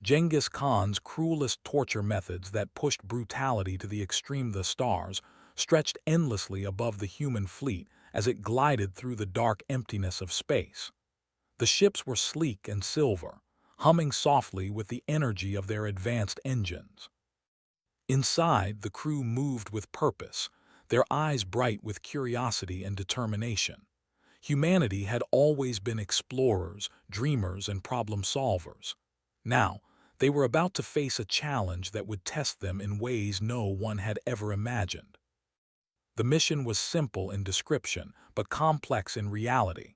Genghis Khan's cruelest torture methods that pushed brutality to the extreme. The stars stretched endlessly above the human fleet as it glided through the dark emptiness of space. The ships were sleek and silver, humming softly with the energy of their advanced engines. Inside, the crew moved with purpose, their eyes bright with curiosity and determination. Humanity had always been explorers, dreamers, and problem solvers. Now, they were about to face a challenge that would test them in ways no one had ever imagined. The mission was simple in description, but complex in reality.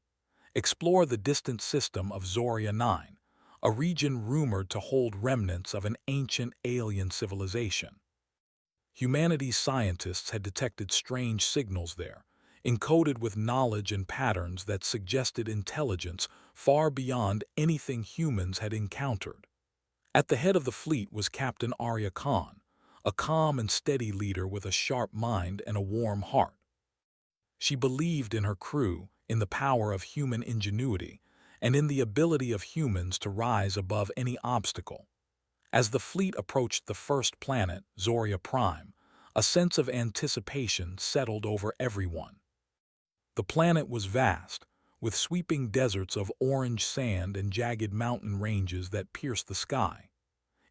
Explore the distant system of Zoria 9, a region rumored to hold remnants of an ancient alien civilization. Humanity's scientists had detected strange signals there, encoded with knowledge and patterns that suggested intelligence far beyond anything humans had encountered. At the head of the fleet was Captain Arya Khan, a calm and steady leader with a sharp mind and a warm heart. She believed in her crew, in the power of human ingenuity, and in the ability of humans to rise above any obstacle. As the fleet approached the first planet, Zoria Prime, a sense of anticipation settled over everyone. The planet was vast, with sweeping deserts of orange sand and jagged mountain ranges that pierced the sky.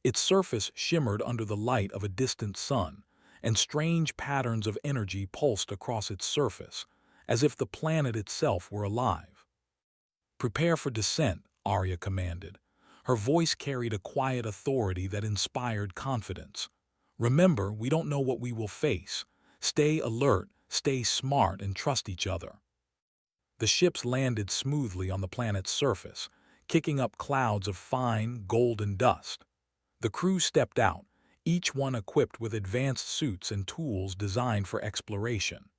Its surface shimmered under the light of a distant sun, and strange patterns of energy pulsed across its surface, as if the planet itself were alive. "Prepare for descent," Arya commanded. Her voice carried a quiet authority that inspired confidence. "Remember, we don't know what we will face. Stay alert, stay smart, and trust each other." The ships landed smoothly on the planet's surface, kicking up clouds of fine, golden dust. The crew stepped out, each one equipped with advanced suits and tools designed for exploration.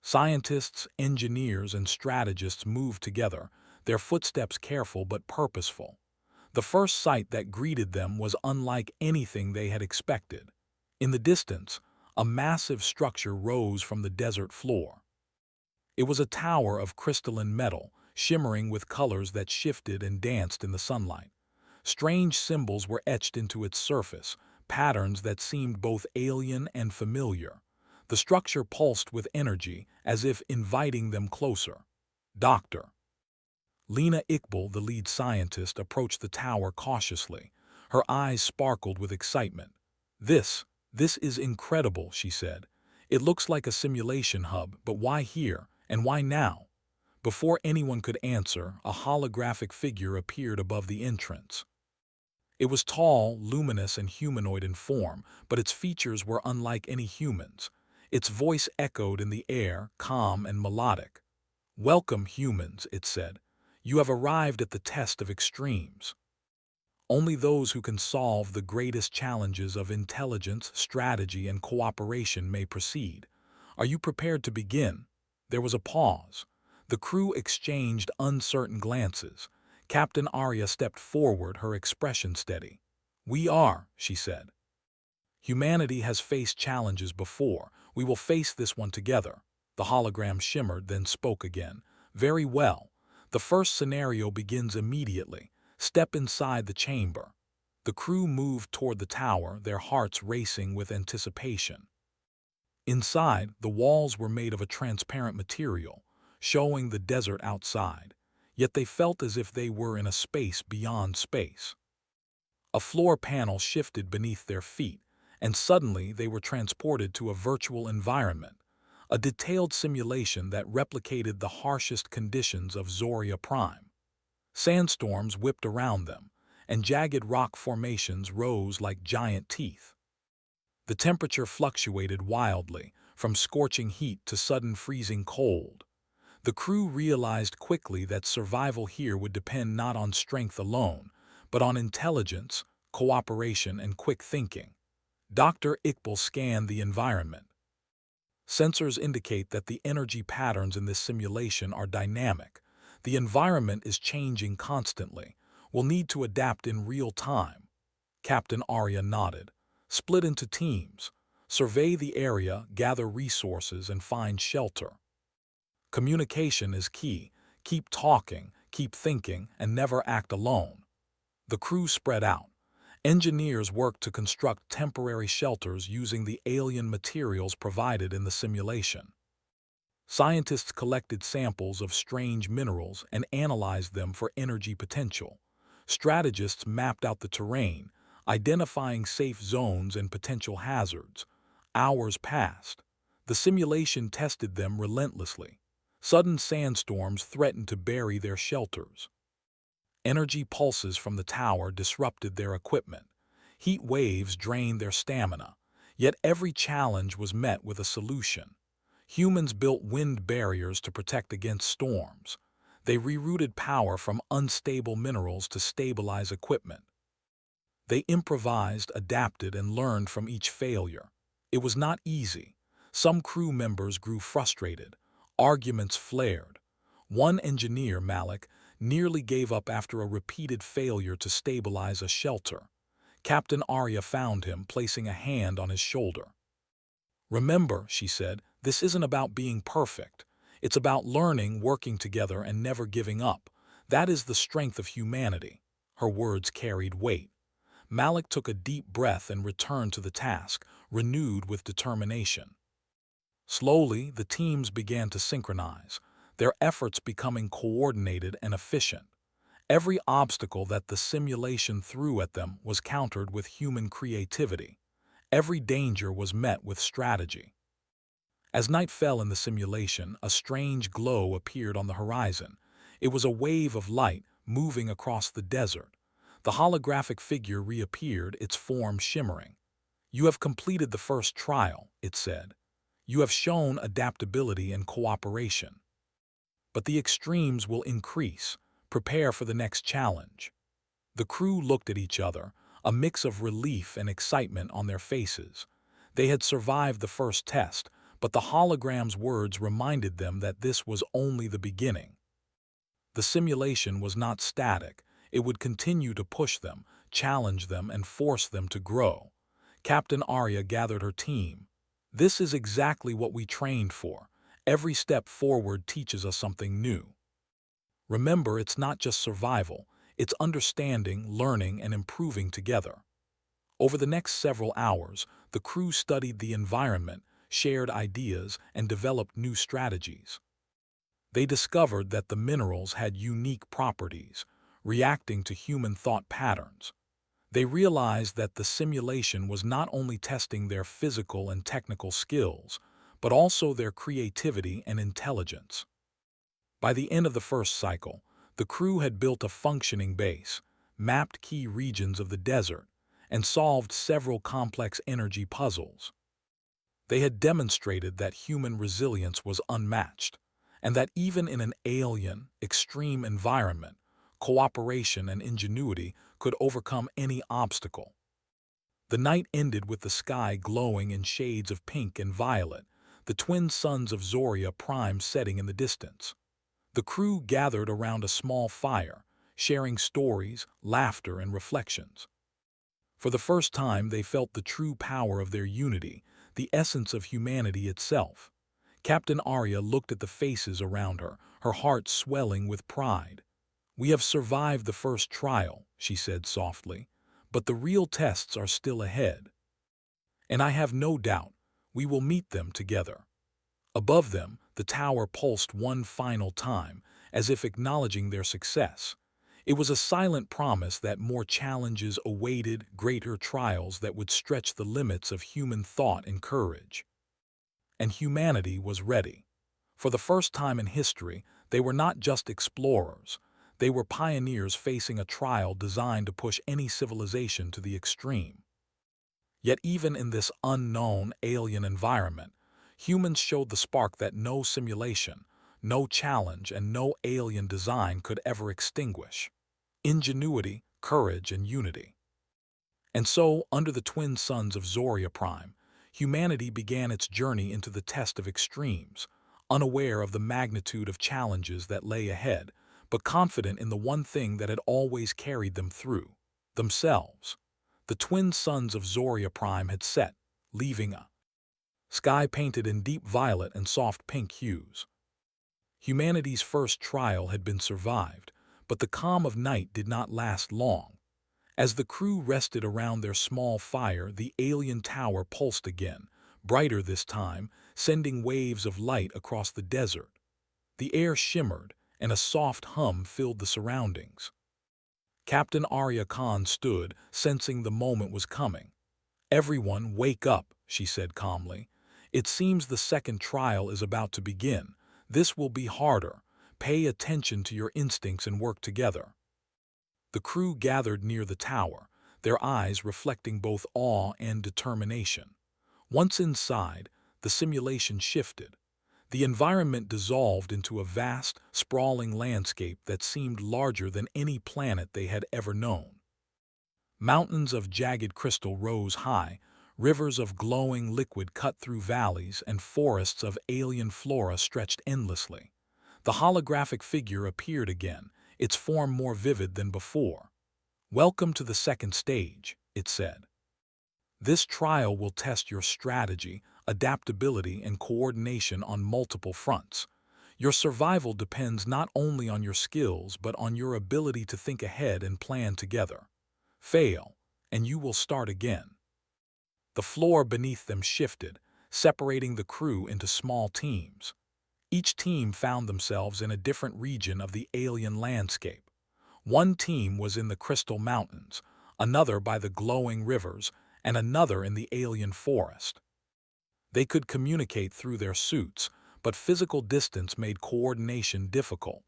Scientists, engineers, and strategists moved together, their footsteps careful but purposeful. The first sight that greeted them was unlike anything they had expected. In the distance, a massive structure rose from the desert floor. It was a tower of crystalline metal, shimmering with colors that shifted and danced in the sunlight. Strange symbols were etched into its surface, patterns that seemed both alien and familiar. The structure pulsed with energy, as if inviting them closer. "Doctor." Lena Iqbal, the lead scientist, approached the tower cautiously. Her eyes sparkled with excitement. This is incredible," she said. "It looks like a simulation hub, but why here, and why now?" Before anyone could answer, a holographic figure appeared above the entrance. It was tall, luminous, and humanoid in form, but its features were unlike any humans. Its voice echoed in the air, calm and melodic. "Welcome, humans," it said. "You have arrived at the test of extremes. Only those who can solve the greatest challenges of intelligence, strategy, and cooperation may proceed. Are you prepared to begin?" There was a pause. The crew exchanged uncertain glances. Captain Arya stepped forward, her expression steady. "We are," she said. "Humanity has faced challenges before. We will face this one together." The hologram shimmered, then spoke again. "Very well. The first scenario begins immediately. Step inside the chamber." The crew moved toward the tower, their hearts racing with anticipation. Inside, the walls were made of a transparent material, showing the desert outside, yet they felt as if they were in a space beyond space. A floor panel shifted beneath their feet, and suddenly they were transported to a virtual environment, a detailed simulation that replicated the harshest conditions of Zoria Prime. Sandstorms whipped around them, and jagged rock formations rose like giant teeth. The temperature fluctuated wildly, from scorching heat to sudden freezing cold. The crew realized quickly that survival here would depend not on strength alone, but on intelligence, cooperation, and quick thinking. Dr. Iqbal scanned the environment. "Sensors indicate that the energy patterns in this simulation are dynamic. The environment is changing constantly. We'll need to adapt in real time." Captain Arya nodded. "Split into teams. Survey the area, gather resources, and find shelter. Communication is key. Keep talking, keep thinking, and never act alone." The crew spread out, Engineers worked to construct temporary shelters using the alien materials provided in the simulation. Scientists collected samples of strange minerals and analyzed them for energy potential. Strategists mapped out the terrain, identifying safe zones and potential hazards. Hours passed. The simulation tested them relentlessly. Sudden sandstorms threatened to bury their shelters. Energy pulses from the tower disrupted their equipment. Heat waves drained their stamina. Yet every challenge was met with a solution. Humans built wind barriers to protect against storms. They rerouted power from unstable minerals to stabilize equipment. They improvised, adapted, and learned from each failure. It was not easy. Some crew members grew frustrated. Arguments flared. One engineer, Malik, nearly gave up after a repeated failure to stabilize a shelter. Captain Arya found him, placing a hand on his shoulder. "Remember," she said, "this isn't about being perfect. It's about learning, working together, and never giving up. That is the strength of humanity." Her words carried weight. Malik took a deep breath and returned to the task, renewed with determination. Slowly, the teams began to synchronize, their efforts becoming coordinated and efficient. Every obstacle that the simulation threw at them was countered with human creativity. Every danger was met with strategy. As night fell in the simulation, a strange glow appeared on the horizon. It was a wave of light moving across the desert. The holographic figure reappeared, its form shimmering. "You have completed the first trial," it said. "You have shown adaptability and cooperation. But the extremes will increase. Prepare for the next challenge." The crew looked at each other, a mix of relief and excitement on their faces. They had survived the first test, but the hologram's words reminded them that this was only the beginning. The simulation was not static. It would continue to push them, challenge them, and force them to grow. Captain Arya gathered her team. "This is exactly what we trained for. Every step forward teaches us something new. Remember, it's not just survival. It's understanding, learning, and improving together." Over the next several hours, the crew studied the environment, shared ideas, and developed new strategies. They discovered that the minerals had unique properties, reacting to human thought patterns. They realized that the simulation was not only testing their physical and technical skills, but also their creativity and intelligence. By the end of the first cycle, the crew had built a functioning base, mapped key regions of the desert, and solved several complex energy puzzles. They had demonstrated that human resilience was unmatched, and that even in an alien, extreme environment, cooperation and ingenuity could overcome any obstacle. The night ended with the sky glowing in shades of pink and violet, the twin suns of Zoria Prime setting in the distance. The crew gathered around a small fire, sharing stories, laughter, and reflections. For the first time, they felt the true power of their unity, the essence of humanity itself. Captain Arya looked at the faces around her, her heart swelling with pride. "We have survived the first trial," she said softly, "but the real tests are still ahead. And I have no doubt we will meet them together." Above them, the tower pulsed one final time, as if acknowledging their success. It was a silent promise that more challenges awaited, greater trials that would stretch the limits of human thought and courage. And humanity was ready. For the first time in history, they were not just explorers. They were pioneers facing a trial designed to push any civilization to the extreme. Yet even in this unknown, alien environment, humans showed the spark that no simulation, no challenge, and no alien design could ever extinguish: ingenuity, courage, and unity. And so, under the twin suns of Zoria Prime, humanity began its journey into the test of extremes, unaware of the magnitude of challenges that lay ahead, but confident in the one thing that had always carried them through: themselves. The twin suns of Zoria Prime had set, leaving a sky painted in deep violet and soft pink hues. Humanity's first trial had been survived, but the calm of night did not last long. As the crew rested around their small fire, the alien tower pulsed again, brighter this time, sending waves of light across the desert. The air shimmered, and a soft hum filled the surroundings. Captain Arya Khan stood, sensing the moment was coming. "Everyone, wake up," she said calmly. "It seems the second trial is about to begin. This will be harder. Pay attention to your instincts and work together." The crew gathered near the tower, their eyes reflecting both awe and determination. Once inside, the simulation shifted. The environment dissolved into a vast, sprawling landscape that seemed larger than any planet they had ever known. Mountains of jagged crystal rose high, rivers of glowing liquid cut through valleys, and forests of alien flora stretched endlessly. The holographic figure appeared again, its form more vivid than before. "Welcome to the second stage," it said. "This trial will test your strategy, adaptability, and coordination on multiple fronts. Your survival depends not only on your skills but on your ability to think ahead and plan together. Fail, and you will start again." The floor beneath them shifted, separating the crew into small teams. Each team found themselves in a different region of the alien landscape. One team was in the Crystal Mountains, another by the glowing rivers, and another in the alien forest. They could communicate through their suits, but physical distance made coordination difficult.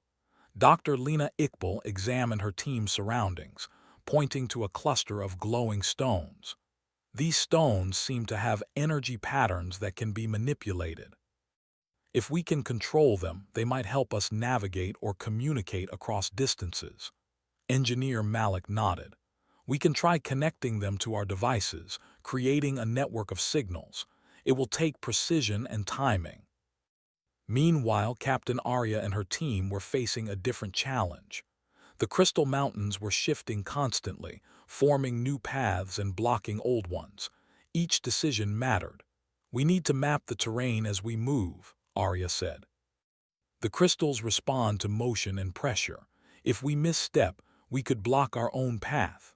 Dr. Lena Iqbal examined her team's surroundings, pointing to a cluster of glowing stones. These stones seem to have energy patterns that can be manipulated. "If we can control them, they might help us navigate or communicate across distances." Engineer Malik nodded. "We can try connecting them to our devices, creating a network of signals. It will take precision and timing." Meanwhile, Captain Arya and her team were facing a different challenge. The Crystal Mountains were shifting constantly, forming new paths and blocking old ones. Each decision mattered. "We need to map the terrain as we move," Arya said. "The crystals respond to motion and pressure. If we misstep, we could block our own path."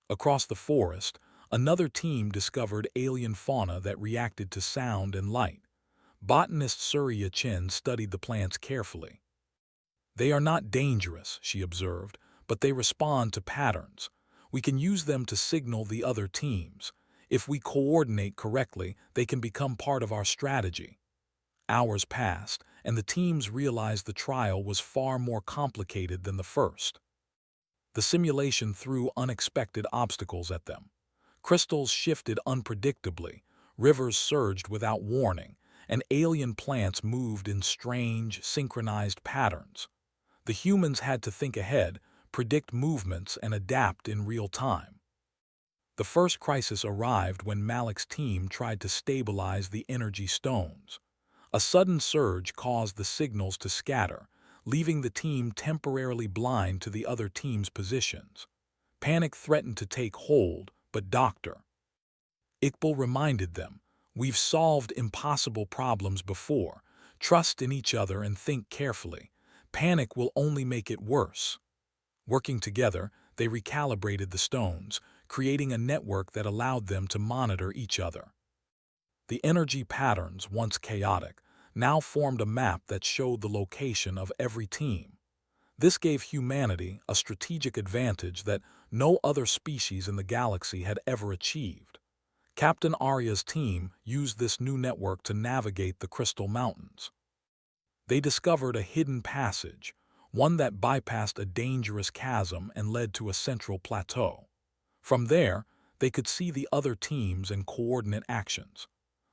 Across the forest, another team discovered alien fauna that reacted to sound and light. Botanist Surya Chen studied the plants carefully. "They are not dangerous," she observed, "but they respond to patterns. We can use them to signal the other teams. If we coordinate correctly, they can become part of our strategy." Hours passed, and the teams realized the trial was far more complicated than the first. The simulation threw unexpected obstacles at them. Crystals shifted unpredictably, rivers surged without warning, and alien plants moved in strange, synchronized patterns. The humans had to think ahead, predict movements, and adapt in real time. The first crisis arrived when Malik's team tried to stabilize the energy stones. A sudden surge caused the signals to scatter, leaving the team temporarily blind to the other team's positions. Panic threatened to take hold, but Dr. Iqbal reminded them, "We've solved impossible problems before. Trust in each other and think carefully. Panic will only make it worse." Working together, they recalibrated the stones, creating a network that allowed them to monitor each other. The energy patterns, once chaotic, now formed a map that showed the location of every team. This gave humanity a strategic advantage that no other species in the galaxy had ever achieved. Captain Arya's team used this new network to navigate the Crystal Mountains. They discovered a hidden passage, one that bypassed a dangerous chasm and led to a central plateau. From there, they could see the other teams and coordinate actions.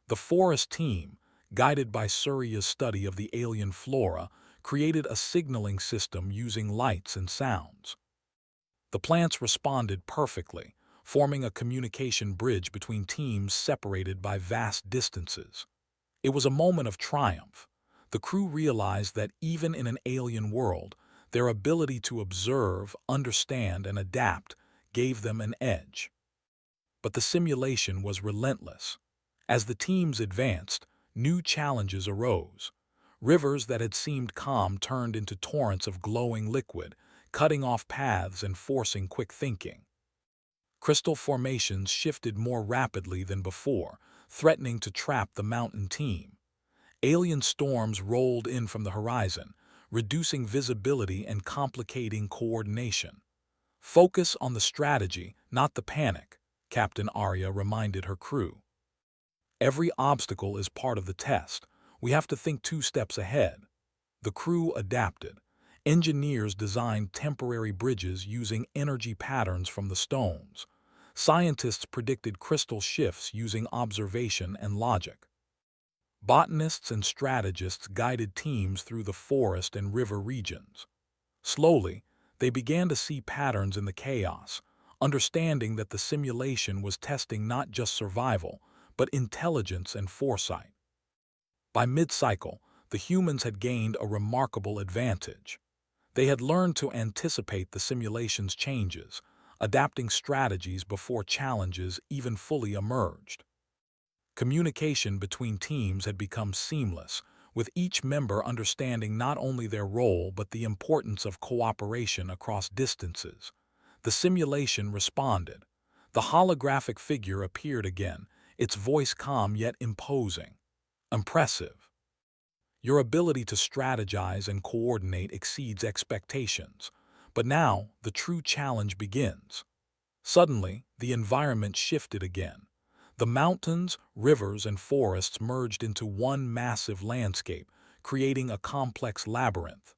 The forest team, guided by Surya's study of the alien flora, created a signaling system using lights and sounds. The plants responded perfectly, forming a communication bridge between teams separated by vast distances. It was a moment of triumph. The crew realized that even in an alien world, their ability to observe, understand, and adapt gave them an edge. But the simulation was relentless. As the teams advanced, new challenges arose. Rivers that had seemed calm turned into torrents of glowing liquid, cutting off paths and forcing quick thinking. Crystal formations shifted more rapidly than before, threatening to trap the mountain team. Alien storms rolled in from the horizon, reducing visibility and complicating coordination. "Focus on the strategy, not the panic," Captain Arya reminded her crew. "Every obstacle is part of the test. We have to think 2 steps ahead." The crew adapted. Engineers designed temporary bridges using energy patterns from the stones. Scientists predicted crystal shifts using observation and logic. Botanists and strategists guided teams through the forest and river regions. Slowly, they began to see patterns in the chaos, understanding that the simulation was testing not just survival, but intelligence and foresight. By mid-cycle, the humans had gained a remarkable advantage. They had learned to anticipate the simulation's changes, adapting strategies before challenges even fully emerged. Communication between teams had become seamless, with each member understanding not only their role but the importance of cooperation across distances. The simulation responded. The holographic figure appeared again, its voice calm yet imposing. "Impressive. Your ability to strategize and coordinate exceeds expectations. But now, the true challenge begins." Suddenly, the environment shifted again. The mountains, rivers, and forests merged into one massive landscape, creating a complex labyrinth.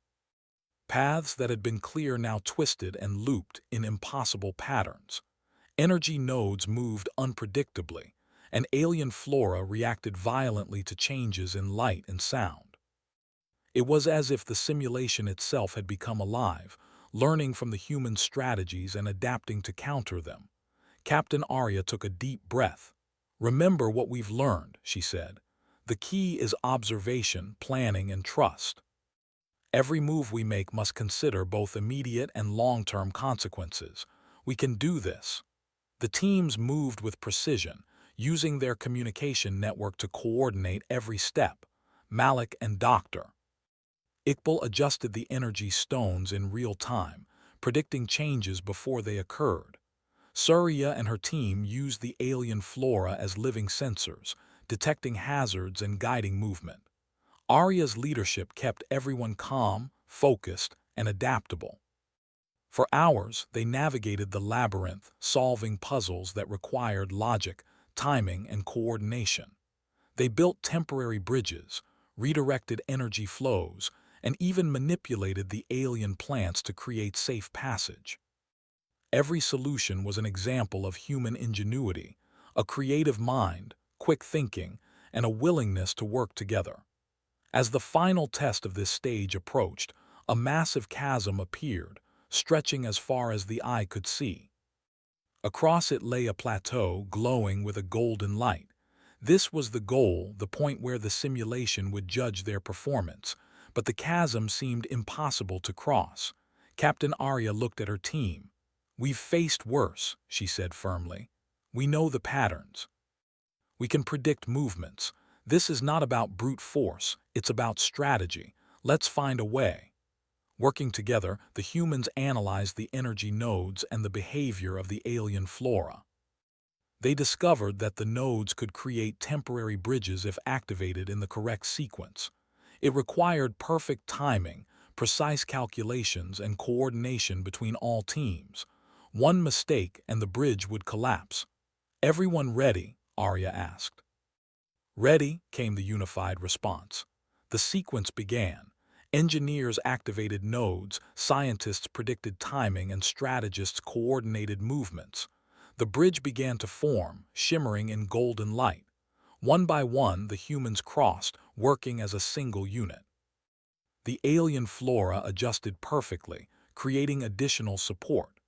Paths that had been clear now twisted and looped in impossible patterns. Energy nodes moved unpredictably, and alien flora reacted violently to changes in light and sound. It was as if the simulation itself had become alive, learning from the human strategies and adapting to counter them. Captain Arya took a deep breath. "Remember what we've learned," she said. "The key is observation, planning, and trust. Every move we make must consider both immediate and long-term consequences. We can do this." The teams moved with precision, using their communication network to coordinate every step. Malik and Dr. Iqbal adjusted the energy stones in real time, predicting changes before they occurred. Surya and her team used the alien flora as living sensors, detecting hazards and guiding movement. Arya's leadership kept everyone calm, focused, and adaptable. For hours, they navigated the labyrinth, solving puzzles that required logic, timing, and coordination. They built temporary bridges, redirected energy flows, and even manipulated the alien plants to create safe passage. Every solution was an example of human ingenuity, a creative mind, quick thinking, and a willingness to work together. As the final test of this stage approached, a massive chasm appeared, stretching as far as the eye could see. Across it lay a plateau glowing with a golden light. This was the goal, the point where the simulation would judge their performance, but the chasm seemed impossible to cross. Captain Arya looked at her team. "We've faced worse," she said firmly. "We know the patterns. We can predict movements. This is not about brute force, it's about strategy. Let's find a way." Working together, the humans analyzed the energy nodes and the behavior of the alien flora. They discovered that the nodes could create temporary bridges if activated in the correct sequence. It required perfect timing, precise calculations, and coordination between all teams. One mistake and the bridge would collapse. "Everyone ready?" Arya asked. "Ready," came the unified response. The sequence began. Engineers activated nodes, scientists predicted timing, and strategists coordinated movements. The bridge began to form, shimmering in golden light. One by one, the humans crossed, working as a single unit. The alien flora adjusted perfectly, creating additional support.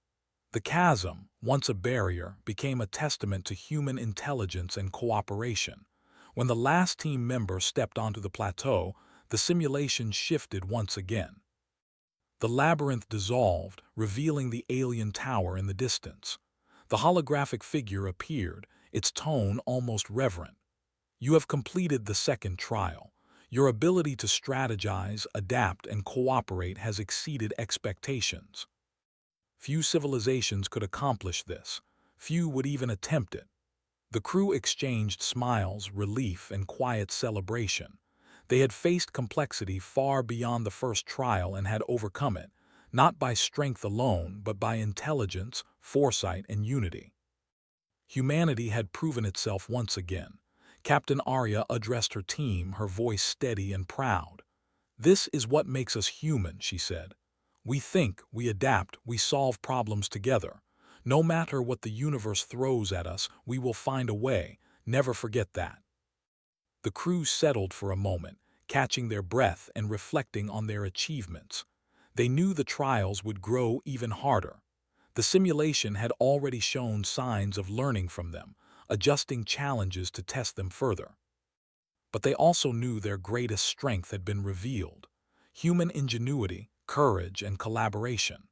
The chasm, once a barrier, became a testament to human intelligence and cooperation. When the last team member stepped onto the plateau, the simulation shifted once again. The labyrinth dissolved, revealing the alien tower in the distance. The holographic figure appeared, its tone almost reverent. "You have completed the second trial. Your ability to strategize, adapt, and cooperate has exceeded expectations. Few civilizations could accomplish this. Few would even attempt it. The crew exchanged smiles, relief, and quiet celebration. They had faced complexity far beyond the first trial and had overcome it, not by strength alone, but by intelligence, foresight, and unity. Humanity had proven itself once again. Captain Arya addressed her team, her voice steady and proud. "This is what makes us human," she said. "We think, we adapt, we solve problems together. No matter what the universe throws at us, we will find a way. Never forget that." The crew settled for a moment, catching their breath and reflecting on their achievements. They knew the trials would grow even harder. The simulation had already shown signs of learning from them, adjusting challenges to test them further. But they also knew their greatest strength had been revealed: human ingenuity, courage, and collaboration.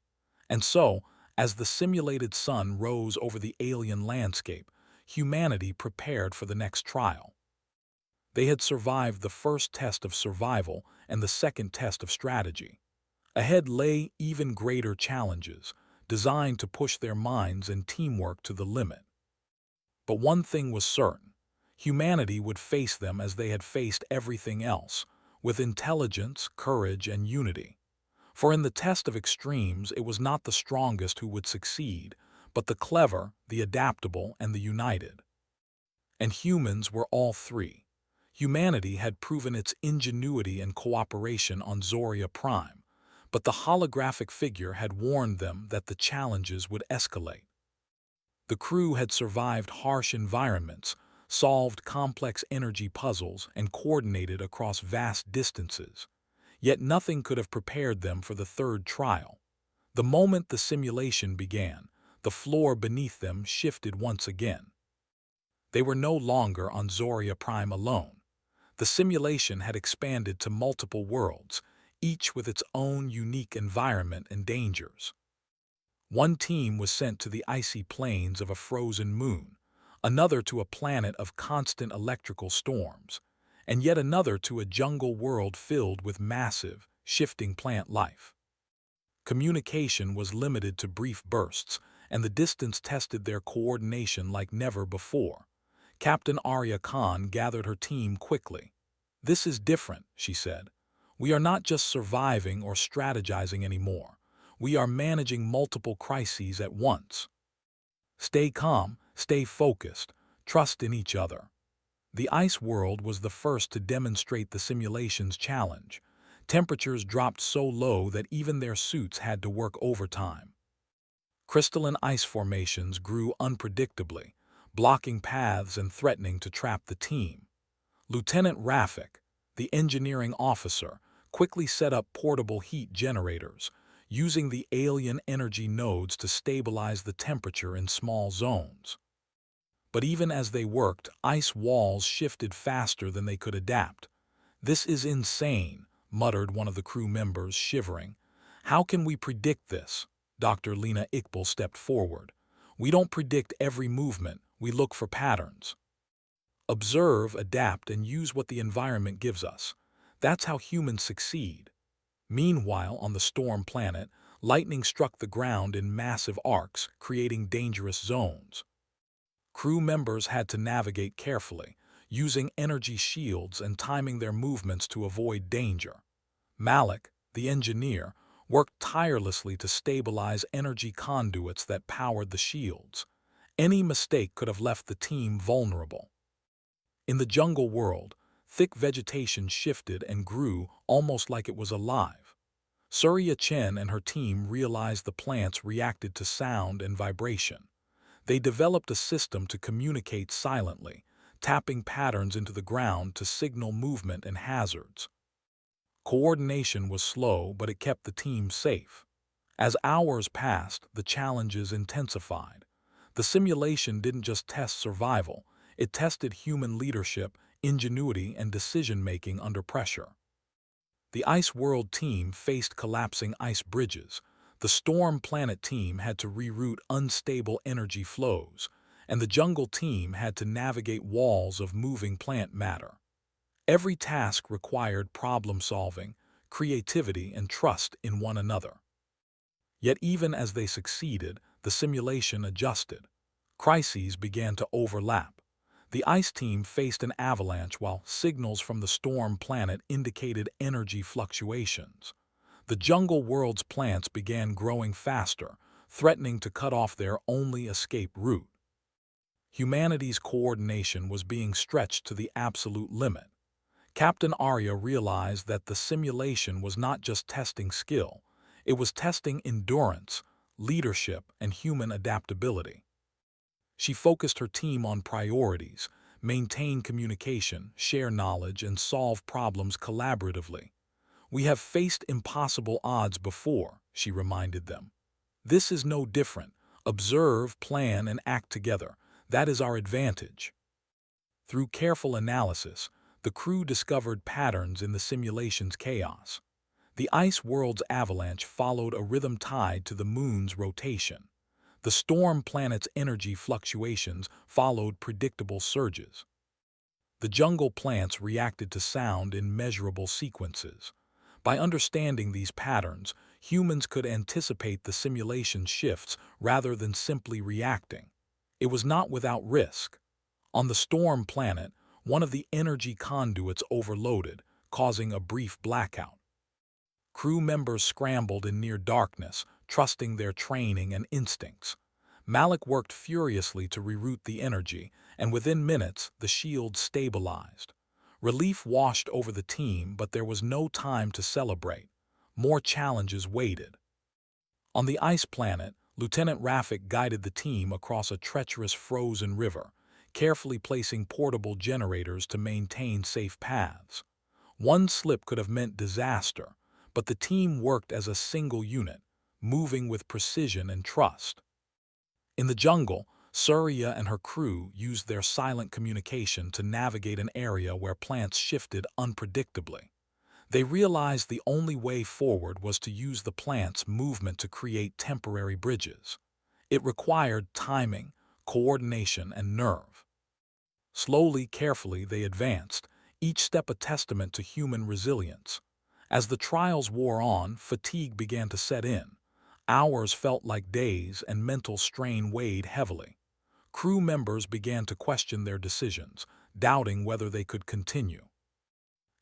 And so, as the simulated sun rose over the alien landscape, humanity prepared for the next trial. They had survived the first test of survival and the second test of strategy. Ahead lay even greater challenges, designed to push their minds and teamwork to the limit. But one thing was certain: humanity would face them as they had faced everything else, with intelligence, courage, and unity. For in the test of extremes, it was not the strongest who would succeed, but the clever, the adaptable, and the united. And humans were all three. Humanity had proven its ingenuity and cooperation on Zoria Prime, but the holographic figure had warned them that the challenges would escalate. The crew had survived harsh environments, solved complex energy puzzles, and coordinated across vast distances. Yet nothing could have prepared them for the third trial. The moment the simulation began, the floor beneath them shifted once again. They were no longer on Zoria Prime alone. The simulation had expanded to multiple worlds, each with its own unique environment and dangers. One team was sent to the icy plains of a frozen moon, another to a planet of constant electrical storms, and yet another to a jungle world filled with massive, shifting plant life. Communication was limited to brief bursts, and the distance tested their coordination like never before. Captain Arya Khan gathered her team quickly. "This is different," she said. "We are not just surviving or strategizing anymore. We are managing multiple crises at once. Stay calm, stay focused, trust in each other." The ice world was the first to demonstrate the simulation's challenge. Temperatures dropped so low that even their suits had to work overtime. Crystalline ice formations grew unpredictably, blocking paths and threatening to trap the team. Lieutenant Rafik, the engineering officer, quickly set up portable heat generators, using the alien energy nodes to stabilize the temperature in small zones. But even as they worked, ice walls shifted faster than they could adapt. "This is insane," muttered one of the crew members, shivering. "How can we predict this?" Dr. Lena Iqbal stepped forward. "We don't predict every movement, we look for patterns. Observe, adapt, and use what the environment gives us. That's how humans succeed." Meanwhile, on the storm planet, lightning struck the ground in massive arcs, creating dangerous zones. Crew members had to navigate carefully, using energy shields and timing their movements to avoid danger. Malik, the engineer, worked tirelessly to stabilize energy conduits that powered the shields. Any mistake could have left the team vulnerable. In the jungle world, thick vegetation shifted and grew almost like it was alive. Surya Chen and her team realized the plants reacted to sound and vibration. They developed a system to communicate silently, tapping patterns into the ground to signal movement and hazards. Coordination was slow, but it kept the team safe. As hours passed, the challenges intensified. The simulation didn't just test survival, it tested human leadership, ingenuity, and decision-making under pressure. The Ice World team faced collapsing ice bridges. The Storm Planet team had to reroute unstable energy flows, and the Jungle team had to navigate walls of moving plant matter. Every task required problem-solving, creativity, and trust in one another. Yet even as they succeeded, the simulation adjusted. Crises began to overlap. The ice team faced an avalanche while signals from the storm planet indicated energy fluctuations. The jungle world's plants began growing faster, threatening to cut off their only escape route. Humanity's coordination was being stretched to the absolute limit. Captain Arya realized that the simulation was not just testing skill, it was testing endurance, leadership, and human adaptability. She focused her team on priorities, maintain communication, share knowledge, and solve problems collaboratively. "We have faced impossible odds before," she reminded them. "This is no different. Observe, plan, and act together. That is our advantage." Through careful analysis, the crew discovered patterns in the simulation's chaos. The ice world's avalanche followed a rhythm tied to the moon's rotation. The storm planet's energy fluctuations followed predictable surges. The jungle plants reacted to sound in measurable sequences. By understanding these patterns, humans could anticipate the simulation's shifts rather than simply reacting. It was not without risk. On the storm planet, one of the energy conduits overloaded, causing a brief blackout. Crew members scrambled in near darkness, trusting their training and instincts. Malik worked furiously to reroute the energy, and within minutes, the shield stabilized. Relief washed over the team, but there was no time to celebrate. More challenges waited. On the ice planet, Lieutenant Rafik guided the team across a treacherous frozen river, carefully placing portable generators to maintain safe paths. One slip could have meant disaster, but the team worked as a single unit, moving with precision and trust. In the jungle, Surya and her crew used their silent communication to navigate an area where plants shifted unpredictably. They realized the only way forward was to use the plant's movement to create temporary bridges. It required timing, coordination, and nerve. Slowly, carefully, they advanced, each step a testament to human resilience. As the trials wore on, fatigue began to set in. Hours felt like days, and mental strain weighed heavily. Crew members began to question their decisions, doubting whether they could continue.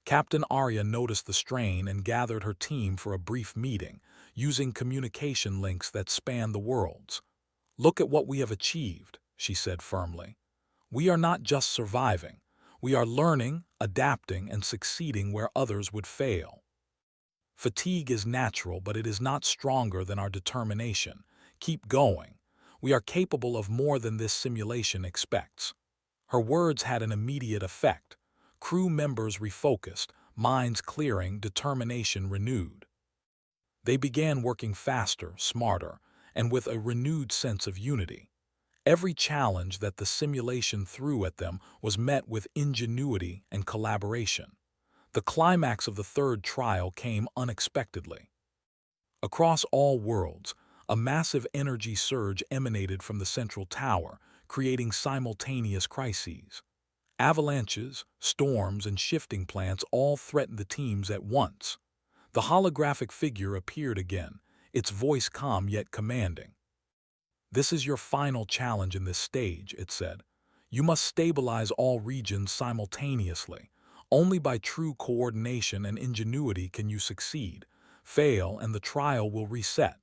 Captain Arya noticed the strain and gathered her team for a brief meeting, using communication links that spanned the worlds. "Look at what we have achieved," she said firmly. "We are not just surviving. We are learning, adapting, and succeeding where others would fail." Fatigue is natural, but it is not stronger than our determination. Keep going. We are capable of more than this simulation expects. Her words had an immediate effect. Crew members refocused, minds clearing, determination renewed. They began working faster, smarter, and with a renewed sense of unity. Every challenge that the simulation threw at them was met with ingenuity and collaboration. The climax of the third trial came unexpectedly. Across all worlds, a massive energy surge emanated from the central tower, creating simultaneous crises. Avalanches, storms, and shifting plants all threatened the teams at once. The holographic figure appeared again, its voice calm yet commanding. "This is your final challenge in this stage," it said. "You must stabilize all regions simultaneously. Only by true coordination and ingenuity can you succeed. Fail, and the trial will reset."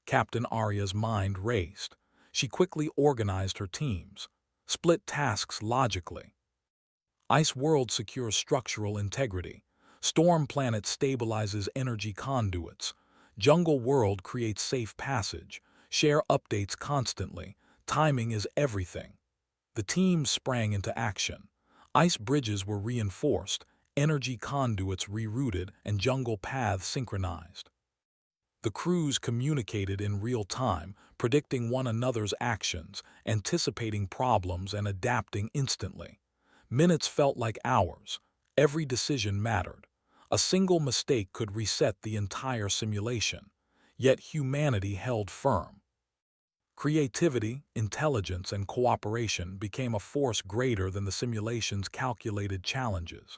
Captain Arya's mind raced. She quickly organized her teams, split tasks logically. Ice World secures structural integrity. Storm Planet stabilizes energy conduits. Jungle World creates safe passage. Share updates constantly. Timing is everything. The teams sprang into action. Ice bridges were reinforced, energy conduits rerouted, and jungle paths synchronized. The crews communicated in real time, predicting one another's actions, anticipating problems, and adapting instantly. Minutes felt like hours. Every decision mattered. A single mistake could reset the entire simulation. Yet humanity held firm. Creativity, intelligence, and cooperation became a force greater than the simulation's calculated challenges.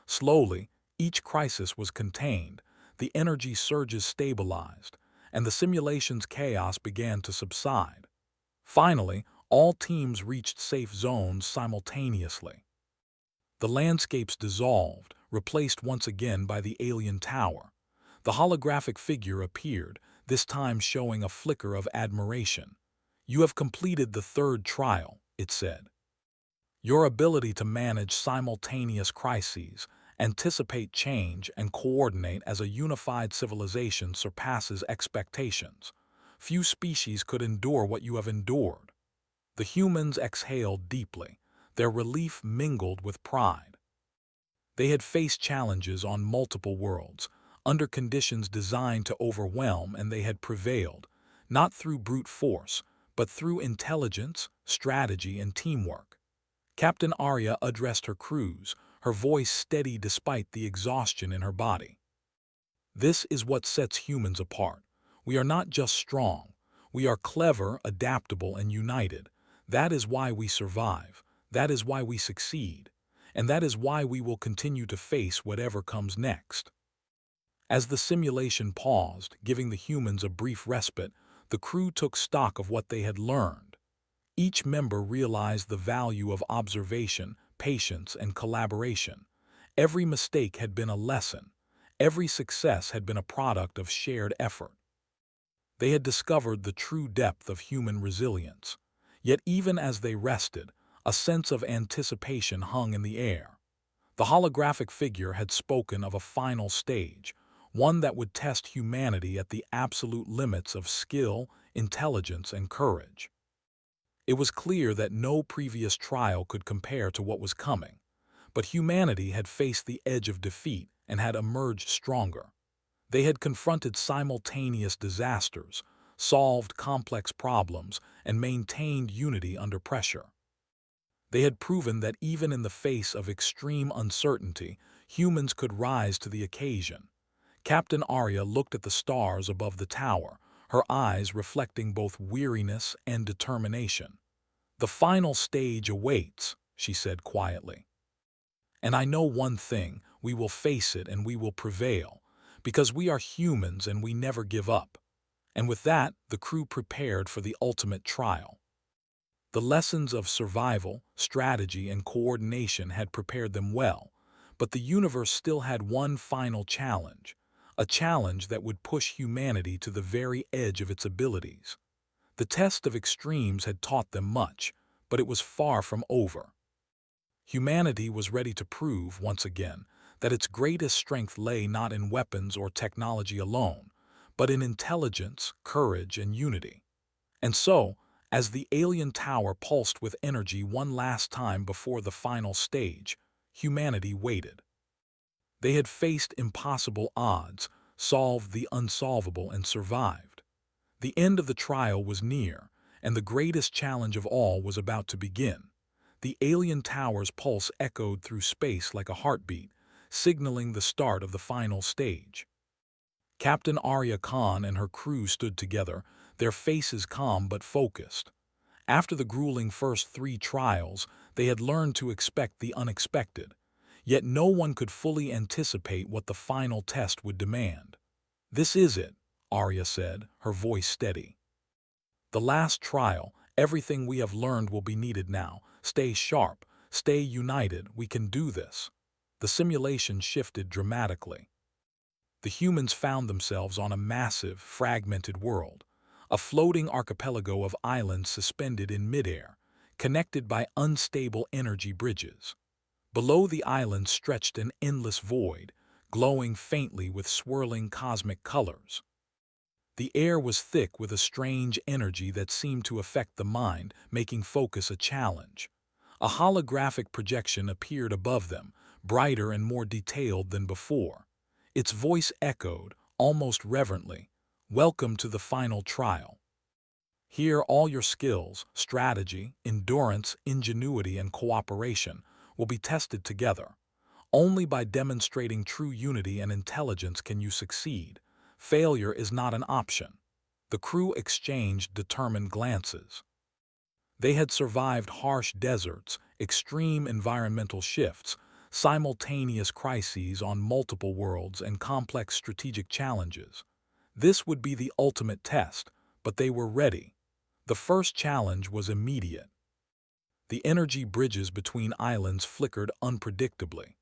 Slowly, each crisis was contained, the energy surges stabilized, and the simulation's chaos began to subside. Finally, All teams reached safe zones simultaneously. The landscapes dissolved, replaced once again by the alien tower. The holographic figure appeared, this time showing a flicker of admiration. "You have completed the third trial," it said. "Your ability to manage simultaneous crises, anticipate change, and coordinate as a unified civilization surpasses expectations. Few species could endure what you have endured." The humans exhaled deeply, their relief mingled with pride. They had faced challenges on multiple worlds, under conditions designed to overwhelm, and they had prevailed, not through brute force, but through intelligence, strategy, and teamwork. Captain Arya addressed her crews, her voice steady despite the exhaustion in her body. "This is what sets humans apart. We are not just strong. We are clever, adaptable, and united. That is why we survive. That is why we succeed. And that is why we will continue to face whatever comes next." As the simulation paused, giving the humans a brief respite, the crew took stock of what they had learned. Each member realized the value of observation, patience, and collaboration. Every mistake had been a lesson. Every success had been a product of shared effort. They had discovered the true depth of human resilience. Yet even as they rested, a sense of anticipation hung in the air. The holographic figure had spoken of a final stage, one that would test humanity at the absolute limits of skill, intelligence, and courage. It was clear that no previous trial could compare to what was coming, but humanity had faced the edge of defeat and had emerged stronger. They had confronted simultaneous disasters, solved complex problems, and maintained unity under pressure. They had proven that even in the face of extreme uncertainty, humans could rise to the occasion. Captain Arya looked at the stars above the tower, her eyes reflecting both weariness and determination. "The final stage awaits," she said quietly. "And I know one thing, we will face it and we will prevail, because we are humans and we never give up." And with that, the crew prepared for the ultimate trial. The lessons of survival, strategy, and coordination had prepared them well, but the universe still had one final challenge, a challenge that would push humanity to the very edge of its abilities. The test of extremes had taught them much, but it was far from over. Humanity was ready to prove, once again, that its greatest strength lay not in weapons or technology alone, but in intelligence, courage, and unity. And so, as the alien tower pulsed with energy one last time before the final stage, humanity waited. They had faced impossible odds, solved the unsolvable, and survived. The end of the trial was near, and the greatest challenge of all was about to begin. The alien tower's pulse echoed through space like a heartbeat, signaling the start of the final stage. Captain Arya Khan and her crew stood together, their faces calm but focused. After the grueling first 3 trials, they had learned to expect the unexpected. Yet no one could fully anticipate what the final test would demand. "This is it," Arya said, her voice steady. "The last trial, everything we have learned will be needed now. Stay sharp, stay united, we can do this." The simulation shifted dramatically. The humans found themselves on a massive, fragmented world, a floating archipelago of islands suspended in midair, connected by unstable energy bridges. Below the island stretched an endless void, glowing faintly with swirling cosmic colors. The air was thick with a strange energy that seemed to affect the mind, making focus a challenge. A holographic projection appeared above them, brighter and more detailed than before. Its voice echoed, almost reverently, "Welcome to the final trial. Here all your skills, strategy, endurance, ingenuity, and cooperation will be tested together. Only by demonstrating true unity and intelligence can you succeed. Failure is not an option." The crew exchanged determined glances. They had survived harsh deserts, extreme environmental shifts, simultaneous crises on multiple worlds, and complex strategic challenges. This would be the ultimate test, but they were ready. The first challenge was immediate. The energy bridges between islands flickered unpredictably.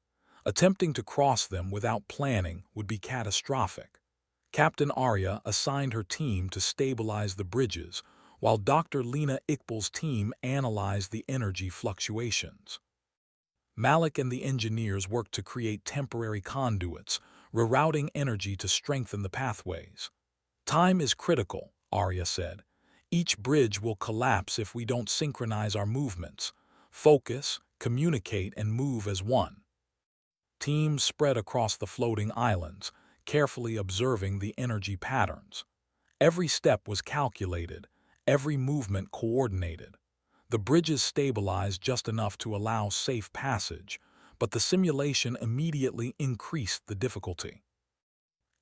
Attempting to cross them without planning would be catastrophic. Captain Arya assigned her team to stabilize the bridges, while Dr. Lena Iqbal's team analyzed the energy fluctuations. Malik and the engineers worked to create temporary conduits, rerouting energy to strengthen the pathways. Time is critical, Arya said. Each bridge will collapse if we don't synchronize our movements. Focus, communicate, and move as one. Teams spread across the floating islands, carefully observing the energy patterns. Every step was calculated, every movement coordinated. The bridges stabilized just enough to allow safe passage, but the simulation immediately increased the difficulty.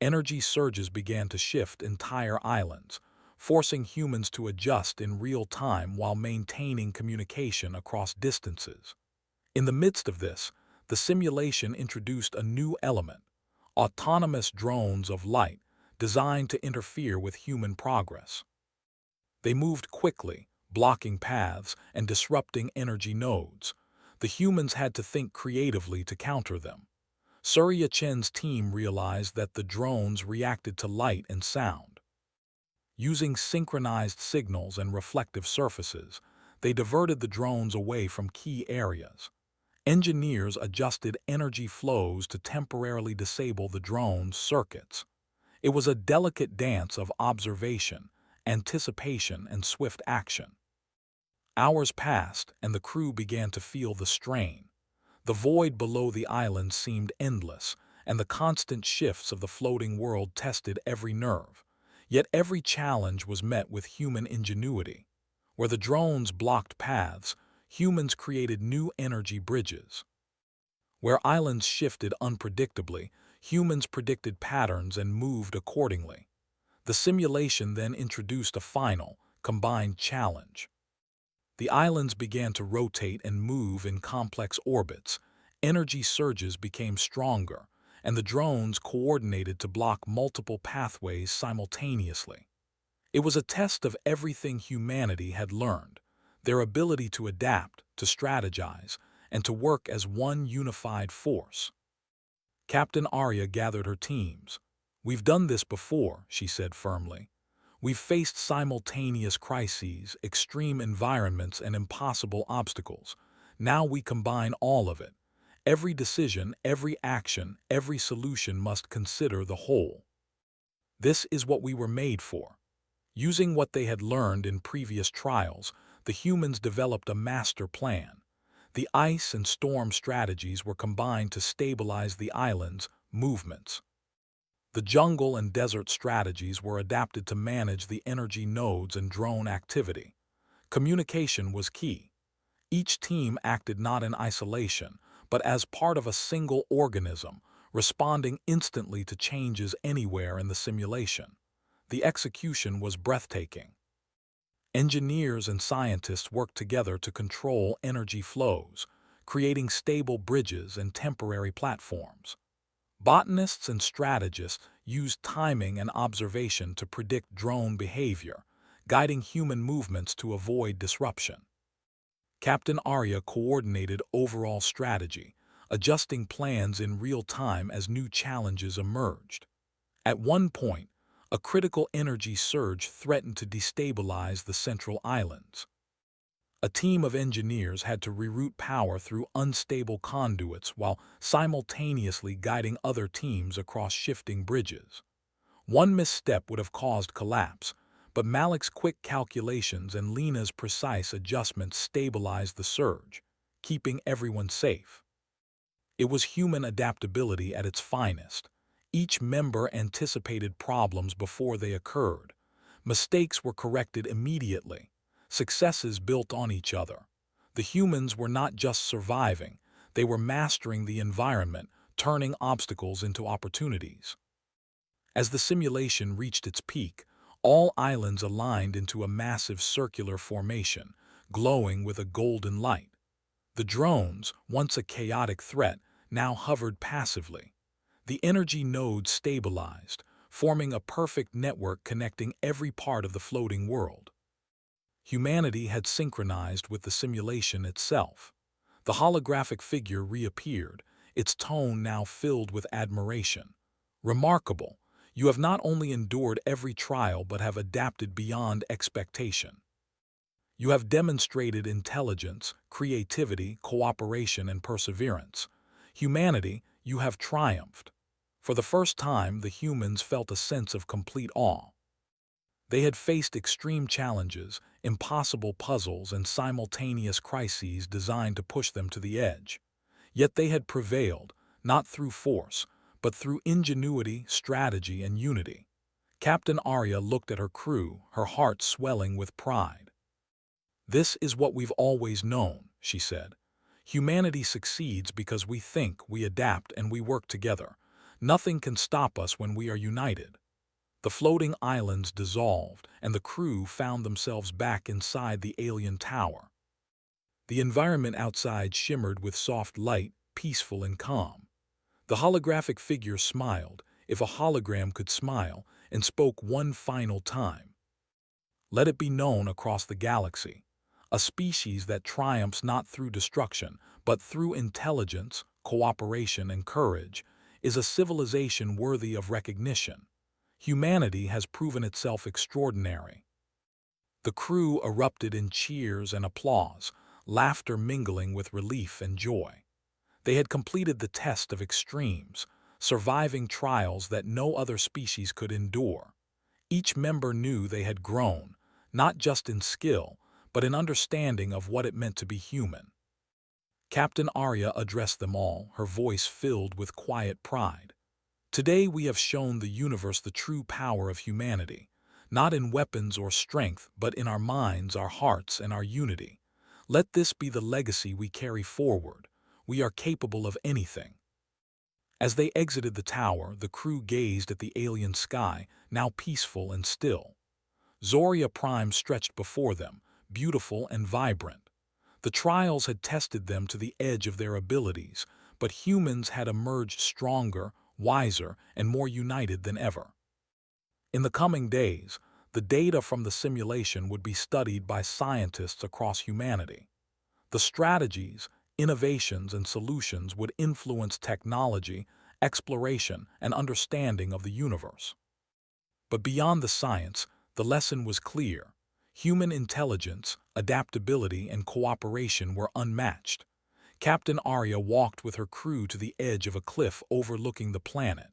Energy surges began to shift entire islands, forcing humans to adjust in real time while maintaining communication across distances. In the midst of this, the simulation introduced a new element: autonomous drones of light designed to interfere with human progress. They moved quickly, blocking paths and disrupting energy nodes. The humans had to think creatively to counter them. Surya Chen's team realized that the drones reacted to light and sound. Using synchronized signals and reflective surfaces, they diverted the drones away from key areas. Engineers adjusted energy flows to temporarily disable the drone's circuits. It was a delicate dance of observation, anticipation, and swift action. Hours passed, and the crew began to feel the strain. The void below the island seemed endless, and the constant shifts of the floating world tested every nerve. Yet every challenge was met with human ingenuity. Where the drones blocked paths, humans created new energy bridges. Where islands shifted unpredictably, humans predicted patterns and moved accordingly. The simulation then introduced a final, combined challenge. The islands began to rotate and move in complex orbits. Energy surges became stronger, and the drones coordinated to block multiple pathways simultaneously. It was a test of everything humanity had learned: their ability to adapt, to strategize, and to work as one unified force. Captain Arya gathered her teams. "We've done this before," she said firmly. "We've faced simultaneous crises, extreme environments, and impossible obstacles. Now we combine all of it. Every decision, every action, every solution must consider the whole. This is what we were made for." Using what they had learned in previous trials, the humans developed a master plan. The ice and storm strategies were combined to stabilize the island's movements. The jungle and desert strategies were adapted to manage the energy nodes and drone activity. Communication was key. Each team acted not in isolation, but as part of a single organism, responding instantly to changes anywhere in the simulation. The execution was breathtaking. Engineers and scientists worked together to control energy flows, creating stable bridges and temporary platforms. Botanists and strategists used timing and observation to predict drone behavior, guiding human movements to avoid disruption. Captain Arya coordinated overall strategy, adjusting plans in real time as new challenges emerged. At one point, a critical energy surge threatened to destabilize the central islands. A team of engineers had to reroute power through unstable conduits while simultaneously guiding other teams across shifting bridges. One misstep would have caused collapse, but Malik's quick calculations and Lena's precise adjustments stabilized the surge, keeping everyone safe. It was human adaptability at its finest. Each member anticipated problems before they occurred. Mistakes were corrected immediately. Successes built on each other. The humans were not just surviving, they were mastering the environment, turning obstacles into opportunities. As the simulation reached its peak, all islands aligned into a massive circular formation, glowing with a golden light. The drones, once a chaotic threat, now hovered passively. The energy nodes stabilized, forming a perfect network connecting every part of the floating world. Humanity had synchronized with the simulation itself. The holographic figure reappeared, its tone now filled with admiration. Remarkable, you have not only endured every trial but have adapted beyond expectation. You have demonstrated intelligence, creativity, cooperation, and perseverance. Humanity, you have triumphed. For the first time, the humans felt a sense of complete awe. They had faced extreme challenges, impossible puzzles, and simultaneous crises designed to push them to the edge. Yet they had prevailed, not through force, but through ingenuity, strategy, and unity. Captain Arya looked at her crew, her heart swelling with pride. "This is what we've always known," she said. "Humanity succeeds because we think, we adapt, and we work together. Nothing can stop us when we are united." The floating islands dissolved, and the crew found themselves back inside the alien tower. The environment outside shimmered with soft light, peaceful and calm. The holographic figure smiled, if a hologram could smile, and spoke one final time. "Let it be known across the galaxy. A species that triumphs not through destruction, but through intelligence, cooperation, and courage, is a civilization worthy of recognition. Humanity has proven itself extraordinary." The crew erupted in cheers and applause, laughter mingling with relief and joy. They had completed the test of extremes, surviving trials that no other species could endure. Each member knew they had grown, not just in skill, but in understanding of what it meant to be human. Captain Arya addressed them all, her voice filled with quiet pride. "Today we have shown the universe the true power of humanity, not in weapons or strength, but in our minds, our hearts, and our unity. Let this be the legacy we carry forward. We are capable of anything." As they exited the tower, the crew gazed at the alien sky, now peaceful and still. Zoria Prime stretched before them, beautiful and vibrant. The trials had tested them to the edge of their abilities, but humans had emerged stronger, wiser, and more united than ever. In the coming days, the data from the simulation would be studied by scientists across humanity. The strategies, innovations, and solutions would influence technology, exploration, and understanding of the universe. But beyond the science, the lesson was clear. Human intelligence, adaptability, and cooperation were unmatched. Captain Arya walked with her crew to the edge of a cliff overlooking the planet.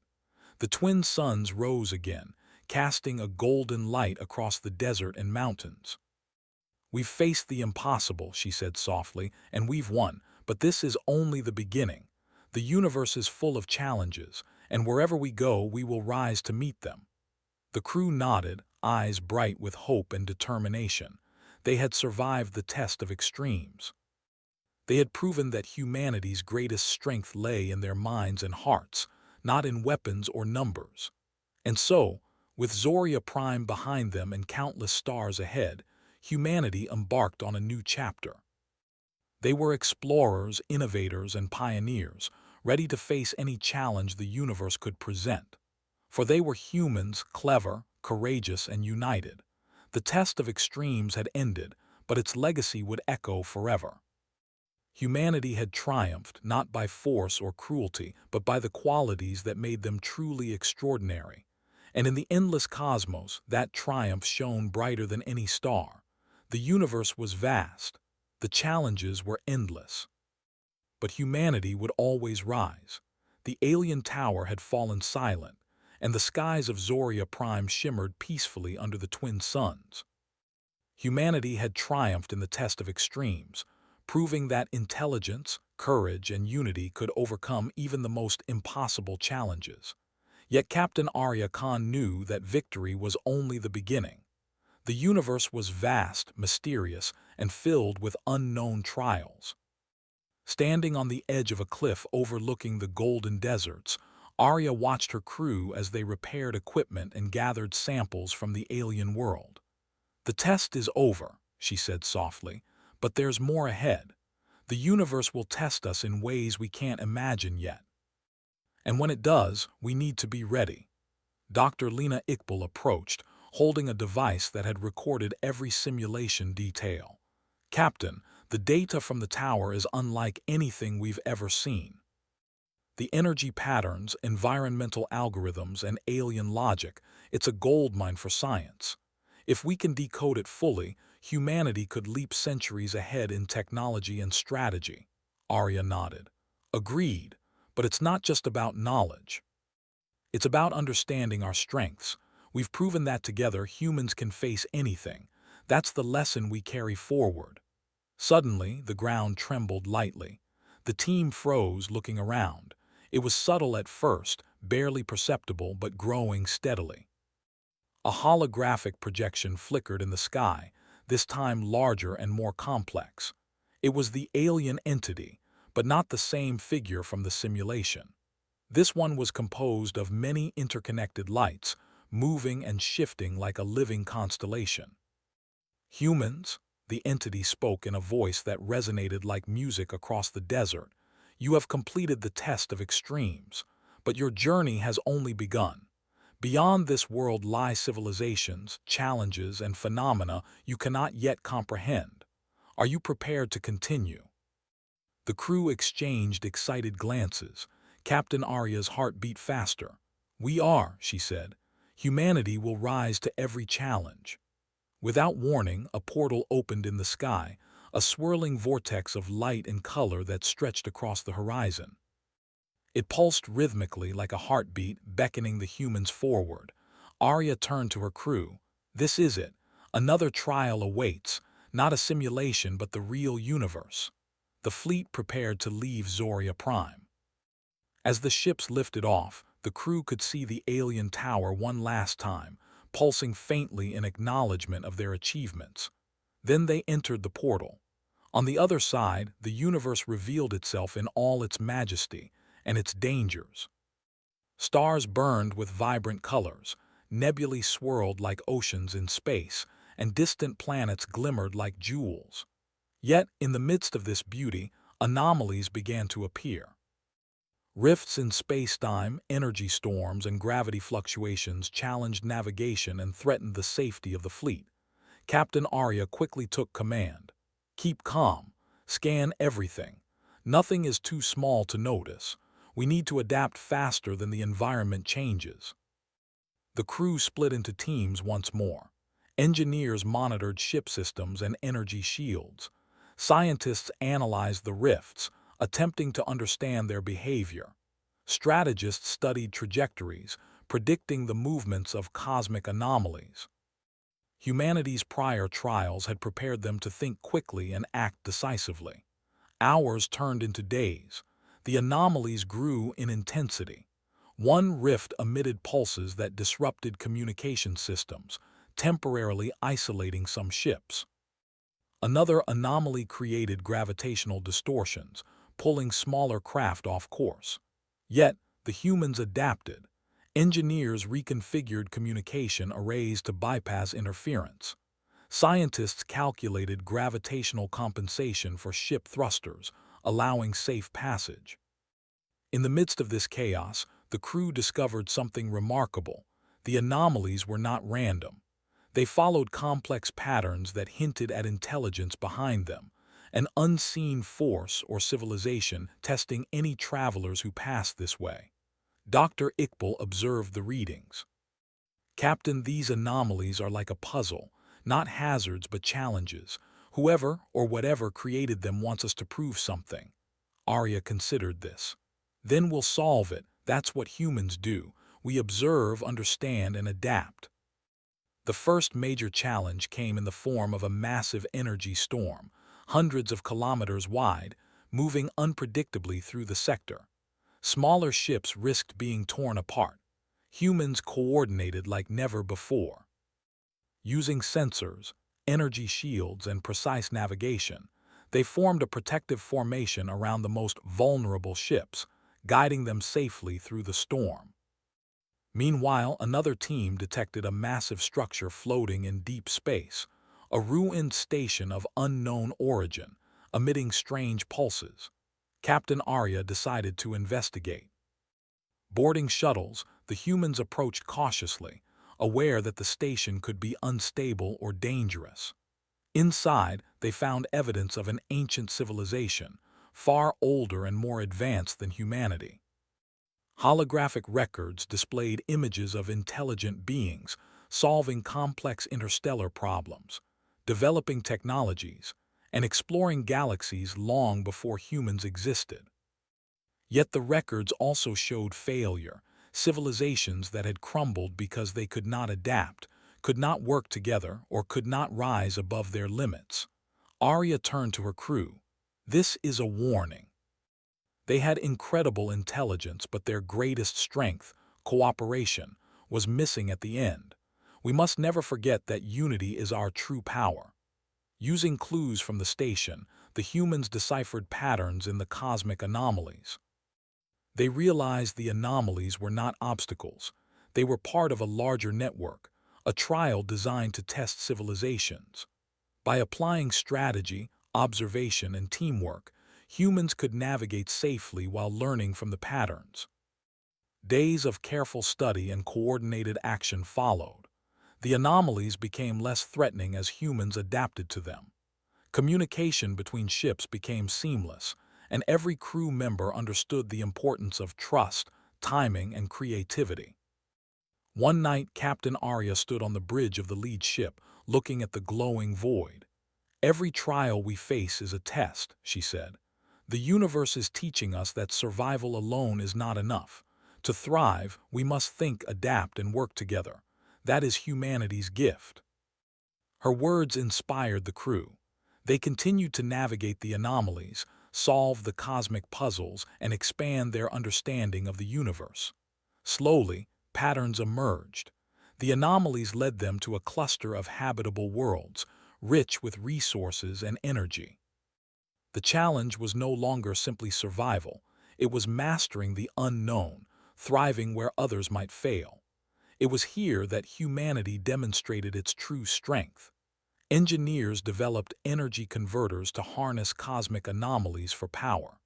The twin suns rose again, casting a golden light across the desert and mountains. "We've faced the impossible," she said softly, "and we've won, but this is only the beginning. The universe is full of challenges, and wherever we go, we will rise to meet them." The crew nodded, eyes bright with hope and determination. They had survived the test of extremes. They had proven that humanity's greatest strength lay in their minds and hearts, not in weapons or numbers. And so, with Zoria Prime behind them and countless stars ahead, humanity embarked on a new chapter. They were explorers, innovators, and pioneers, ready to face any challenge the universe could present. For they were humans, clever, courageous, and united. The test of extremes had ended, but its legacy would echo forever. Humanity had triumphed not by force or cruelty, but by the qualities that made them truly extraordinary. And in the endless cosmos, that triumph shone brighter than any star. The universe was vast. The challenges were endless. But humanity would always rise. The alien tower had fallen silent, and the skies of Zoria Prime shimmered peacefully under the twin suns. Humanity had triumphed in the test of extremes, proving that intelligence, courage, and unity could overcome even the most impossible challenges. Yet Captain Arya Khan knew that victory was only the beginning. The universe was vast, mysterious, and filled with unknown trials. Standing on the edge of a cliff overlooking the golden deserts, Arya watched her crew as they repaired equipment and gathered samples from the alien world. "The test is over," she said softly, "but there's more ahead. The universe will test us in ways we can't imagine yet. And when it does, we need to be ready." Dr. Lena Iqbal approached, holding a device that had recorded every simulation detail. "Captain, the data from the tower is unlike anything we've ever seen. The energy patterns, environmental algorithms, and alien logic, it's a goldmine for science. If we can decode it fully, humanity could leap centuries ahead in technology and strategy." Arya nodded. "Agreed, but it's not just about knowledge. It's about understanding our strengths. We've proven that together humans can face anything. That's the lesson we carry forward." Suddenly, the ground trembled lightly. The team froze, looking around. It was subtle at first, barely perceptible, but growing steadily. A holographic projection flickered in the sky, this time larger and more complex. It was the alien entity, but not the same figure from the simulation. This one was composed of many interconnected lights, moving and shifting like a living constellation. "Humans," the entity spoke in a voice that resonated like music across the desert, "you have completed the test of extremes, but your journey has only begun. Beyond this world lie civilizations, challenges, and phenomena you cannot yet comprehend. Are you prepared to continue?" The crew exchanged excited glances. Captain Arya's heart beat faster. "We are," she said. "Humanity will rise to every challenge." Without warning, a portal opened in the sky, a swirling vortex of light and color that stretched across the horizon. It pulsed rhythmically like a heartbeat, beckoning the humans forward. Arya turned to her crew. "This is it. Another trial awaits, not a simulation but the real universe." The fleet prepared to leave Zoria Prime. As the ships lifted off, the crew could see the alien tower one last time, pulsing faintly in acknowledgement of their achievements. Then they entered the portal. On the other side, the universe revealed itself in all its majesty and its dangers. Stars burned with vibrant colors, nebulae swirled like oceans in space, and distant planets glimmered like jewels. Yet, in the midst of this beauty, anomalies began to appear. Rifts in space-time, energy storms, and gravity fluctuations challenged navigation and threatened the safety of the fleet. Captain Arya quickly took command. "Keep calm. Scan everything. Nothing is too small to notice. We need to adapt faster than the environment changes." The crew split into teams once more. Engineers monitored ship systems and energy shields. Scientists analyzed the rifts, attempting to understand their behavior. Strategists studied trajectories, predicting the movements of cosmic anomalies. Humanity's prior trials had prepared them to think quickly and act decisively. Hours turned into days. The anomalies grew in intensity. One rift emitted pulses that disrupted communication systems, temporarily isolating some ships. Another anomaly created gravitational distortions, pulling smaller craft off course. Yet, the humans adapted. Engineers reconfigured communication arrays to bypass interference. Scientists calculated gravitational compensation for ship thrusters, allowing safe passage. In the midst of this chaos, the crew discovered something remarkable. The anomalies were not random. They followed complex patterns that hinted at intelligence behind them, an unseen force or civilization testing any travelers who passed this way. Dr. Iqbal observed the readings. "Captain, these anomalies are like a puzzle, not hazards but challenges. Whoever or whatever created them wants us to prove something." Arya considered this. "Then we'll solve it. That's what humans do. We observe, understand, and adapt." The first major challenge came in the form of a massive energy storm, hundreds of kilometers wide, moving unpredictably through the sector. Smaller ships risked being torn apart. Humans coordinated like never before. Using sensors, energy shields, and precise navigation, they formed a protective formation around the most vulnerable ships, guiding them safely through the storm. Meanwhile, another team detected a massive structure floating in deep space, a ruined station of unknown origin, emitting strange pulses. Captain Arya decided to investigate. Boarding shuttles, the humans approached cautiously. aware that the station could be unstable or dangerous. Inside, they found evidence of an ancient civilization, far older and more advanced than humanity. Holographic records displayed images of intelligent beings solving complex interstellar problems, developing technologies, and exploring galaxies long before humans existed. Yet the records also showed failure, civilizations that had crumbled because they could not adapt, could not work together, or could not rise above their limits. Arya turned to her crew. This is a warning. They had incredible intelligence, but their greatest strength, cooperation, was missing at the end. We must never forget that unity is our true power. Using clues from the station, the humans deciphered patterns in the cosmic anomalies. They realized the anomalies were not obstacles. They were part of a larger network, a trial designed to test civilizations. By applying strategy, observation, and teamwork, humans could navigate safely while learning from the patterns. Days of careful study and coordinated action followed. The anomalies became less threatening as humans adapted to them. Communication between ships became seamless, and every crew member understood the importance of trust, timing, and creativity. One night, Captain Arya stood on the bridge of the lead ship, looking at the glowing void. "Every trial we face is a test," she said. "The universe is teaching us that survival alone is not enough. To thrive, we must think, adapt, and work together. That is humanity's gift." Her words inspired the crew. They continued to navigate the anomalies, solve the cosmic puzzles, and expand their understanding of the universe. Slowly, patterns emerged. The anomalies led them to a cluster of habitable worlds, rich with resources and energy. The challenge was no longer simply survival. It was mastering the unknown, thriving where others might fail. It was here that humanity demonstrated its true strength. Engineers developed energy converters to harness cosmic anomalies for power.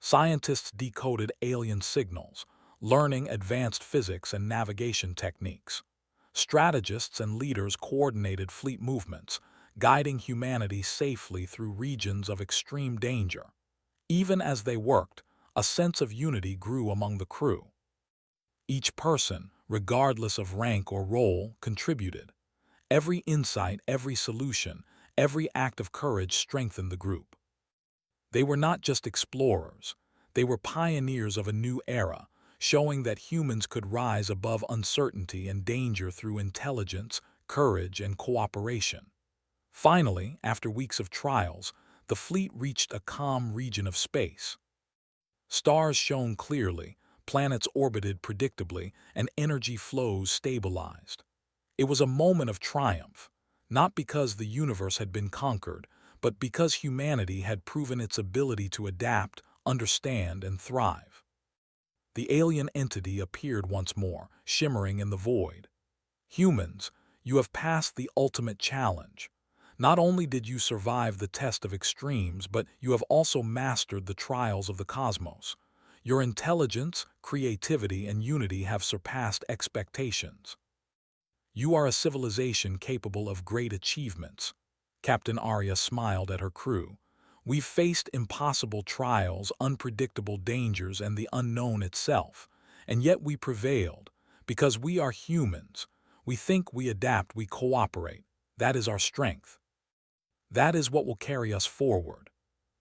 Scientists decoded alien signals, learning advanced physics and navigation techniques. Strategists and leaders coordinated fleet movements, guiding humanity safely through regions of extreme danger. Even as they worked, a sense of unity grew among the crew. Each person, regardless of rank or role, contributed. Every insight, every solution, every act of courage strengthened the group. They were not just explorers. They were pioneers of a new era, showing that humans could rise above uncertainty and danger through intelligence, courage, and cooperation. Finally, after weeks of trials, the fleet reached a calm region of space. Stars shone clearly, planets orbited predictably, and energy flows stabilized. It was a moment of triumph, not because the universe had been conquered, but because humanity had proven its ability to adapt, understand, and thrive. The alien entity appeared once more, shimmering in the void. "Humans, you have passed the ultimate challenge. Not only did you survive the test of extremes, but you have also mastered the trials of the cosmos. Your intelligence, creativity, and unity have surpassed expectations. You are a civilization capable of great achievements." Captain Arya smiled at her crew. "We've faced impossible trials, unpredictable dangers, and the unknown itself, and yet we prevailed, because we are humans. We think, we adapt, we cooperate. That is our strength. That is what will carry us forward."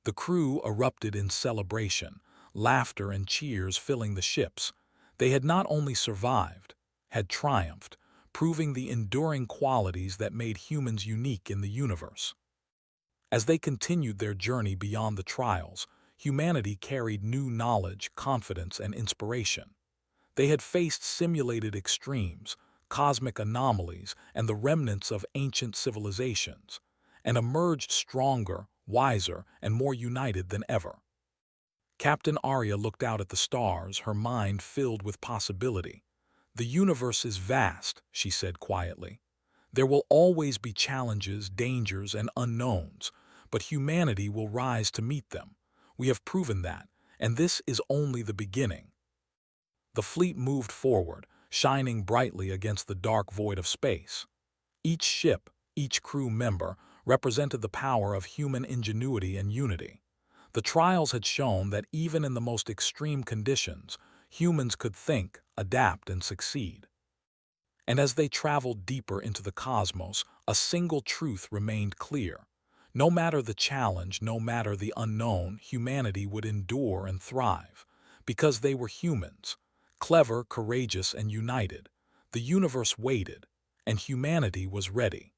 The crew erupted in celebration, laughter and cheers filling the ships. They had not only survived, had triumphed, proving the enduring qualities that made humans unique in the universe. As they continued their journey beyond the trials, humanity carried new knowledge, confidence, and inspiration. They had faced simulated extremes, cosmic anomalies, and the remnants of ancient civilizations, and emerged stronger, wiser, and more united than ever. Captain Arya looked out at the stars, her mind filled with possibility. "The universe is vast," she said quietly. "There will always be challenges, dangers, and unknowns, but humanity will rise to meet them. We have proven that, and this is only the beginning." The fleet moved forward, shining brightly against the dark void of space. Each ship, each crew member, represented the power of human ingenuity and unity. The trials had shown that even in the most extreme conditions, humans could think, adapt, and succeed. And as they traveled deeper into the cosmos, a single truth remained clear. No matter the challenge, no matter the unknown, humanity would endure and thrive. Because they were humans, clever, courageous, and united. The universe waited, and humanity was ready.